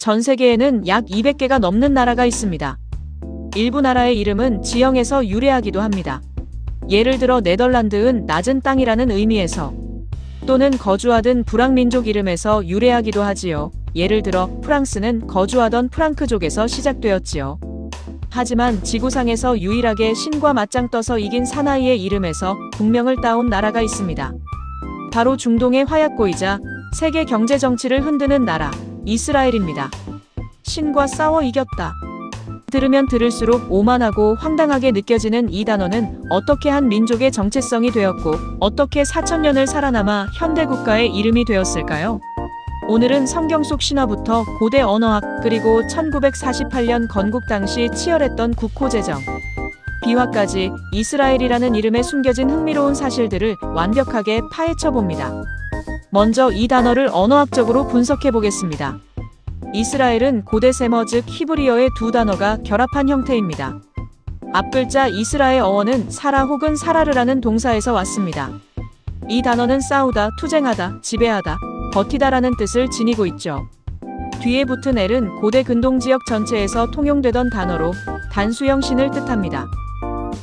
전 세계에는 약 200개가 넘는 나라가 있습니다. 일부 나라의 이름은 지형에서 유래하기도 합니다. 예를 들어 네덜란드은 낮은 땅이라는 의미에서, 또는 거주하던 불황민족 이름에서 유래하기도 하지요. 예를 들어 프랑스는 거주하던 프랑크족에서 시작되었지요. 하지만 지구상에서 유일하게 신과 맞짱 떠서 이긴 사나이의 이름에서 국명을 따온 나라가 있습니다. 바로 중동의 화약고이자 세계 경제 정치를 흔드는 나라, 이스라엘입니다. 신과 싸워 이겼다. 들으면 들을수록 오만하고 황당하게 느껴지는 이 단어는 어떻게 한 민족의 정체성이 되었고 어떻게 4,000년을 살아남아 현대 국가의 이름이 되었을까요? 오늘은 성경 속 신화부터 고대 언어학 그리고 1948년 건국 당시 치열했던 국호제정, 비화까지 이스라엘이라는 이름에 숨겨진 흥미로운 사실들을 완벽하게 파헤쳐 봅니다. 먼저 이 단어를 언어학적으로 분석해 보겠습니다. 이스라엘은 고대 세머 즉 히브리어의 두 단어가 결합한 형태입니다. 앞글자 이스라의 어원은 사라 혹은 사라르라는 동사에서 왔습니다. 이 단어는 싸우다, 투쟁하다, 지배하다, 버티다라는 뜻을 지니고 있죠. 뒤에 붙은 엘은 고대 근동지역 전체에서 통용되던 단어로 단수형 신을 뜻합니다.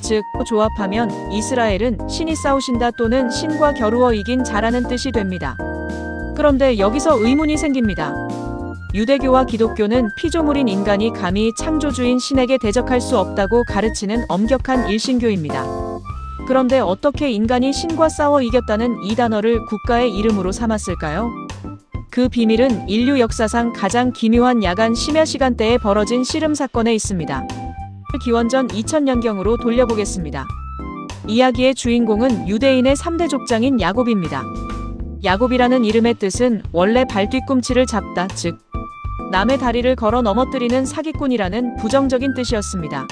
즉, 조합하면 이스라엘은 신이 싸우신다 또는 신과 겨루어 이긴 자라는 뜻이 됩니다. 그런데 여기서 의문이 생깁니다. 유대교와 기독교는 피조물인 인간이 감히 창조주인 신에게 대적할 수 없다고 가르치는 엄격한 일신교입니다. 그런데 어떻게 인간이 신과 싸워 이겼다는 이 단어를 국가의 이름으로 삼았을까요? 그 비밀은 인류 역사상 가장 기묘한 야간 심야 시간대에 벌어진 씨름 사건에 있습니다. 기원전 2000년경으로 돌려보겠습니다. 이야기의 주인공은 유대인의 3대 족장인 야곱입니다. 야곱이라는 이름의 뜻은 원래 발 뒤꿈치를 잡다, 즉 남의 다리를 걸어 넘어뜨리는 사기꾼이라는 부정적인 뜻이었습니다.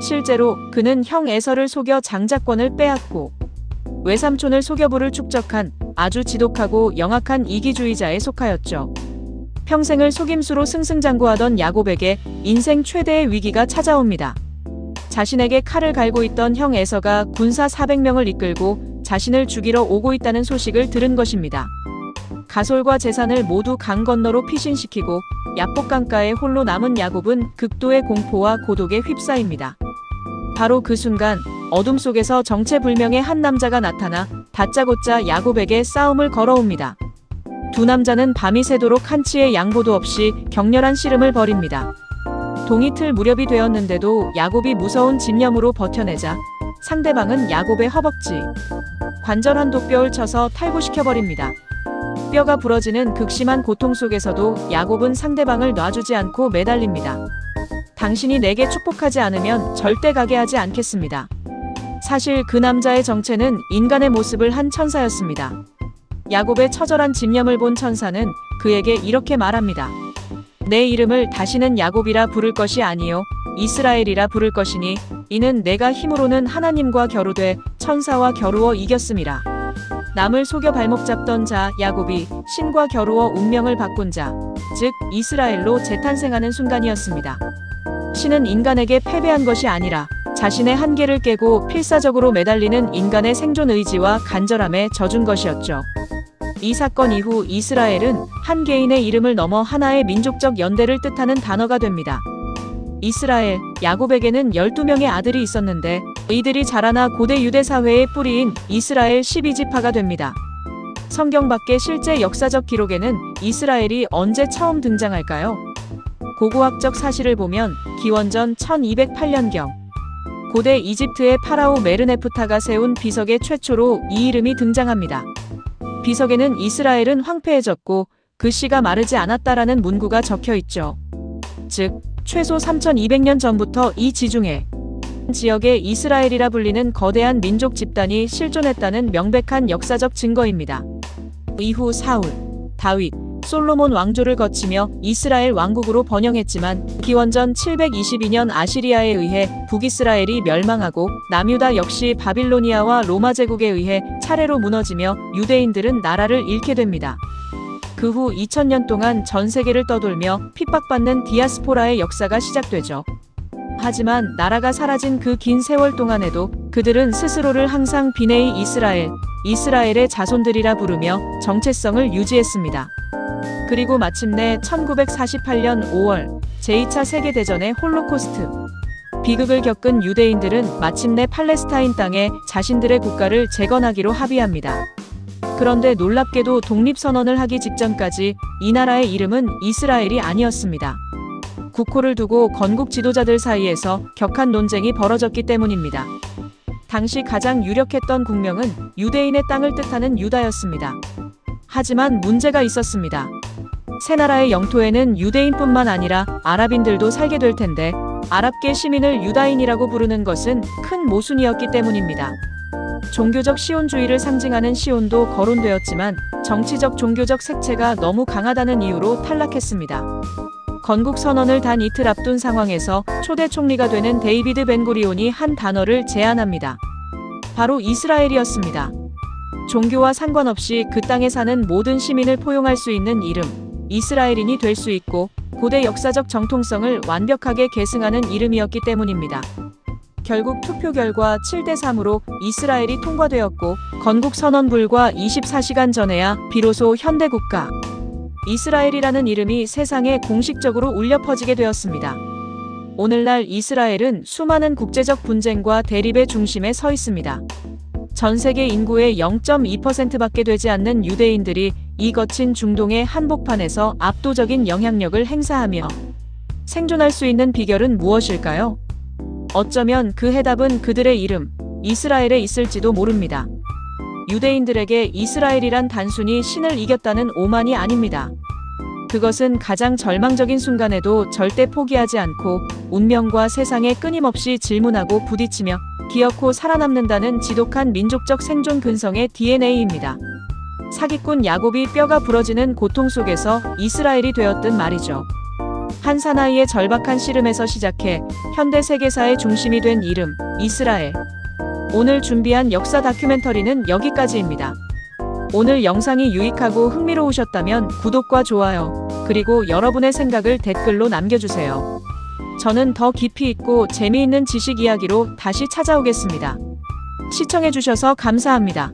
실제로 그는 형 에서를 속여 장자권을 빼앗고 외삼촌을 속여 부를 축적한 아주 지독하고 영악한 이기주의자에 속하였죠. 평생을 속임수로 승승장구하던 야곱에게 인생 최대의 위기가 찾아옵니다. 자신에게 칼을 갈고 있던 형 에서가 군사 400명을 이끌고 자신을 죽이러 오고 있다는 소식을 들은 것입니다. 가솔과 재산을 모두 강 건너로 피신시키고 야복강가에 홀로 남은 야곱은 극도의 공포와 고독에 휩싸입니다. 바로 그 순간 어둠 속에서 정체불명의 한 남자가 나타나 다짜고짜 야곱에게 싸움을 걸어옵니다. 두 남자는 밤이 새도록 한치의 양보도 없이 격렬한 씨름을 벌입니다. 동이틀 무렵이 되었는데도 야곱이 무서운 집념으로 버텨내자 상대방은 야곱의 허벅지, 관절 한 독뼈를 쳐서 탈구시켜버립니다. 뼈가 부러지는 극심한 고통 속에서도 야곱은 상대방을 놔주지 않고 매달립니다. 당신이 내게 축복하지 않으면 절대 가게 하지 않겠습니다. 사실 그 남자의 정체는 인간의 모습을 한 천사였습니다. 야곱의 처절한 집념을 본 천사는 그에게 이렇게 말합니다. 내 이름을 다시는 야곱이라 부를 것이 아니요 이스라엘이라 부를 것이니 이는 내가 힘으로는 하나님과 겨루되 천사와 겨루어 이겼음이라. 남을 속여 발목 잡던 자 야곱이 신과 겨루어 운명을 바꾼 자, 즉 이스라엘로 재탄생하는 순간이었습니다. 신은 인간에게 패배한 것이 아니라 자신의 한계를 깨고 필사적으로 매달리는 인간의 생존 의지와 간절함에 져준 것이었죠. 이 사건 이후 이스라엘은 한 개인의 이름을 넘어 하나의 민족적 연대를 뜻하는 단어가 됩니다. 이스라엘, 야곱에게는 12명의 아들이 있었는데 이들이 자라나 고대 유대 사회의 뿌리인 이스라엘 12지파가 됩니다. 성경 밖의 실제 역사적 기록에는 이스라엘이 언제 처음 등장할까요? 고고학적 사실을 보면 기원전 1208년경 고대 이집트의 파라오 메르네프타가 세운 비석에 최초로 이 이름이 등장합니다. 비석에는 이스라엘은 황폐해졌고 그 씨가 마르지 않았다라는 문구가 적혀 있죠. 즉 최소 3200년 전부터 이 지중해 지역에 이스라엘이라 불리는 거대한 민족 집단이 실존했다는 명백한 역사적 증거입니다. 이후 사울, 다윗, 솔로몬 왕조를 거치며 이스라엘 왕국으로 번영했지만 기원전 722년 아시리아에 의해 북이스라엘이 멸망하고 남유다 역시 바빌로니아와 로마 제국에 의해 차례로 무너지며 유대인들은 나라를 잃게 됩니다. 그 후 2000년 동안 전 세계를 떠돌며 핍박받는 디아스포라의 역사가 시작되죠. 하지만 나라가 사라진 그 긴 세월 동안에도 그들은 스스로를 항상 비네이 이스라엘, 이스라엘의 자손들이라 부르며 정체성을 유지했습니다. 그리고 마침내 1948년 5월 제2차 세계대전의 홀로코스트 비극을 겪은 유대인들은 마침내 팔레스타인 땅에 자신들의 국가를 재건하기로 합의합니다. 그런데 놀랍게도 독립선언을 하기 직전까지 이 나라의 이름은 이스라엘이 아니었습니다. 국호를 두고 건국 지도자들 사이에서 격한 논쟁이 벌어졌기 때문입니다. 당시 가장 유력했던 국명은 유대인의 땅을 뜻하는 유다였습니다. 하지만 문제가 있었습니다. 새 나라의 영토에는 유대인뿐만 아니라 아랍인들도 살게 될 텐데 아랍계 시민을 유다인이라고 부르는 것은 큰 모순이었기 때문입니다. 종교적 시온주의를 상징하는 시온도 거론되었지만 정치적 종교적 색채가 너무 강하다는 이유로 탈락했습니다. 건국 선언을 단 이틀 앞둔 상황에서 초대 총리가 되는 데이비드 벤구리온이 한 단어를 제안합니다. 바로 이스라엘이었습니다. 종교와 상관없이 그 땅에 사는 모든 시민을 포용할 수 있는 이름, 이스라엘인이 될 수 있고 고대 역사적 정통성을 완벽하게 계승하는 이름이었기 때문입니다. 결국 투표 결과 7대3으로 이스라엘이 통과되었고 건국 선언 불과 24시간 전에야 비로소 현대국가 이스라엘이라는 이름이 세상에 공식적으로 울려 퍼지게 되었습니다. 오늘날 이스라엘은 수많은 국제적 분쟁과 대립의 중심에 서 있습니다. 전 세계 인구의 0.2%밖에 되지 않는 유대인들이 이 거친 중동의 한복판에서 압도적인 영향력을 행사하며 생존할 수 있는 비결은 무엇일까요? 어쩌면 그 해답은 그들의 이름, 이스라엘에 있을지도 모릅니다. 유대인들에게 이스라엘이란 단순히 신을 이겼다는 오만이 아닙니다. 그것은 가장 절망적인 순간에도 절대 포기하지 않고 운명과 세상에 끊임없이 질문하고 부딪히며 기어코 살아남는다는 지독한 민족적 생존 근성의 DNA입니다. 사기꾼 야곱이 뼈가 부러지는 고통 속에서 이스라엘이 되었든 말이죠. 한 사나이의 절박한 씨름에서 시작해 현대 세계사의 중심이 된 이름, 이스라엘. 오늘 준비한 역사 다큐멘터리는 여기까지입니다. 오늘 영상이 유익하고 흥미로우셨다면 구독과 좋아요, 그리고 여러분의 생각을 댓글로 남겨주세요. 저는 더 깊이 있고 재미있는 지식 이야기로 다시 찾아오겠습니다. 시청해주셔서 감사합니다.